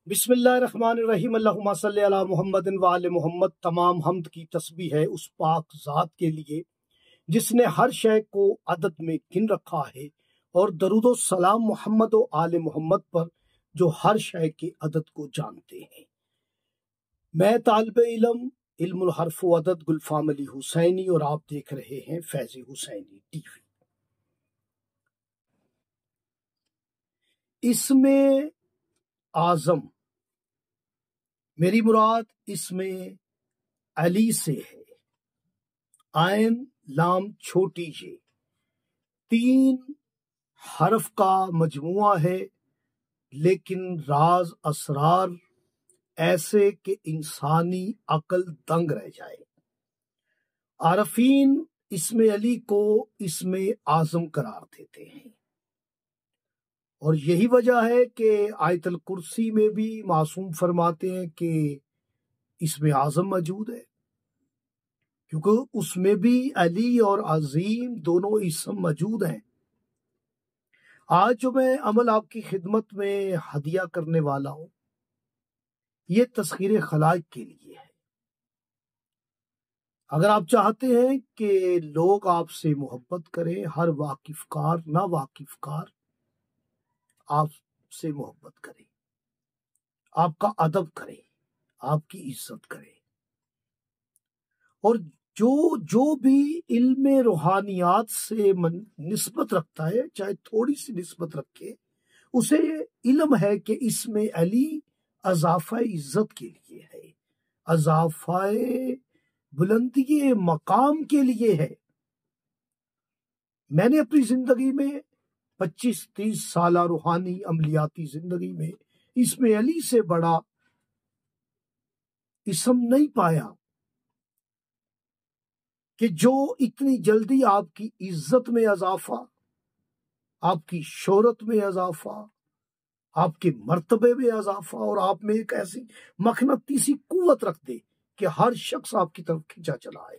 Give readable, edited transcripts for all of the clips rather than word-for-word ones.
बिस्मिल्लाहिर्रहमानिर्रहीम। अल्लाहुम्मा सल्ली अला मुहम्मद व आले मोहम्मद। तमाम हमद की तस्बीह है उस पाक ज़ात के लिए जिसने हर शय को अदद में गिन रखा है, और दरूद व सलाम मोहम्मद व आले मोहम्मद पर जो हर शय के अदद को जानते हैं। मैं तालिब इल्म इल्मुल हर्फ व अदद गुलफाम अली हुसैनी, और आप देख रहे हैं फैज़ हुसैनी टीवी। इसमें आज़म, मेरी मुराद इसमें अली से है। आयन लाम छोटी ये 3 हरफ का मजमुआ है, लेकिन राज असरार ऐसे कि इंसानी अकल दंग रह जाए। आरफीन इसमें अली को इसमें आज़म करार देते हैं, और यही वजह है कि आयतुल कुर्सी में भी मासूम फरमाते हैं कि इसमें आज़म मौजूद है, क्योंकि उसमें भी अली और अजीम दोनों इसम मौजूद हैं। आज जो मैं अमल आपकी खिदमत में हदिया करने वाला हूं, ये तस्खीर खलाइक के लिए है। अगर आप चाहते हैं कि लोग आपसे मोहब्बत करें, हर वाकिफकार ना वाकिफकार आपसे मोहब्बत करें, आपका अदब करें, आपकी इज्जत करें, और जो जो भी इल्म रूहानियात से निस्बत रखता है, चाहे थोड़ी सी निस्बत रखे, उसे इल्म है कि इसमें अली अज़ाफ़ा इज्जत के लिए है, अज़ाफ़ा बुलंदी मकाम के लिए है। मैंने अपनी जिंदगी में 25-30 साल रूहानी अमलियाती जिंदगी में इसमें अली से बड़ा इसम नहीं पाया कि जो इतनी जल्दी आपकी इज्जत में इजाफा, आपकी शोहरत में इजाफा, आपके मर्तबे में इजाफा, और आप में एक ऐसी मखनतीसी कुव्वत रख दे कि हर शख्स आपकी तरफ खिंचा चला आए।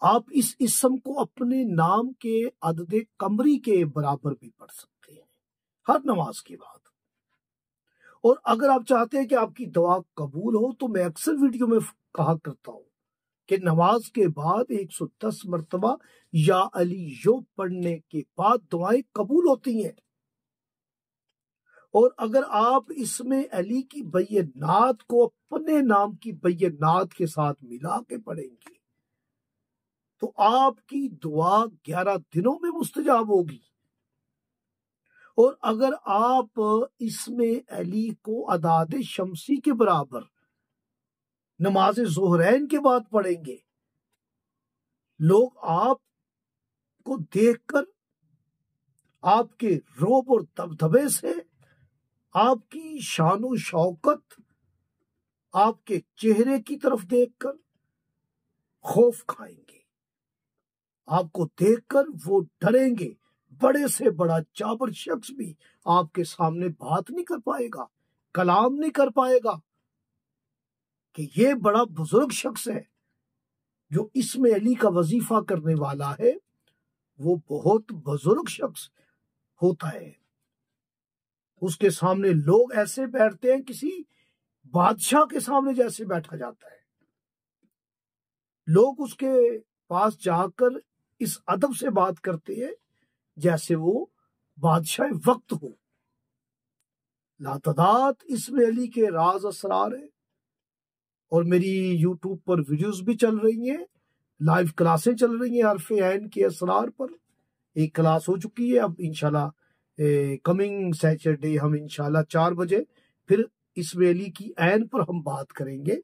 आप इस इसम को अपने नाम के अददे कमरी के बराबर भी पढ़ सकते हैं हर नमाज के बाद। और अगर आप चाहते हैं कि आपकी दुआ कबूल हो, तो मैं अक्सर वीडियो में कहा करता हूं कि नमाज के बाद 110 मरतबा या अली यो पढ़ने के बाद दुआएं कबूल होती हैं। और अगर आप इसमें अली की बैनात को अपने नाम की बैनात के साथ मिला के पढ़ेंगे, तो आपकी दुआ 11 दिनों में मुस्तजाब होगी। और अगर आप इसमें अली को अदाद शमसी के बराबर नमाज ज़ोहरैन के बाद पढ़ेंगे, लोग आपको देखकर आपके रोब और दबदबे से, आपकी शान शौकत, आपके चेहरे की तरफ देखकर खौफ खाएंगे। आपको देखकर वो डरेंगे। बड़े से बड़ा जाबर शख्स भी आपके सामने बात नहीं कर पाएगा, कलाम नहीं कर पाएगा कि ये बड़ा बुजुर्ग शख्स है जो इसमें अली का वजीफा करने वाला है। वो बहुत बुजुर्ग शख्स होता है। उसके सामने लोग ऐसे बैठते हैं, किसी बादशाह के सामने जैसे बैठा जाता है। लोग उसके पास जाकर इस अदब से बात करते हैं जैसे वो बादशाह वक्त हो। लातदाद इसमें अली के राज असरार है, और मेरी यूट्यूब पर वीडियोस भी चल रही हैं, लाइव क्लासें चल रही हैं हरफ ऐन के असरार पर। एक क्लास हो चुकी है, अब इंशाल्लाह कमिंग सैटरडे हम इंशाल्लाह 4 बजे फिर इसमें अली की ऐन पर हम बात करेंगे।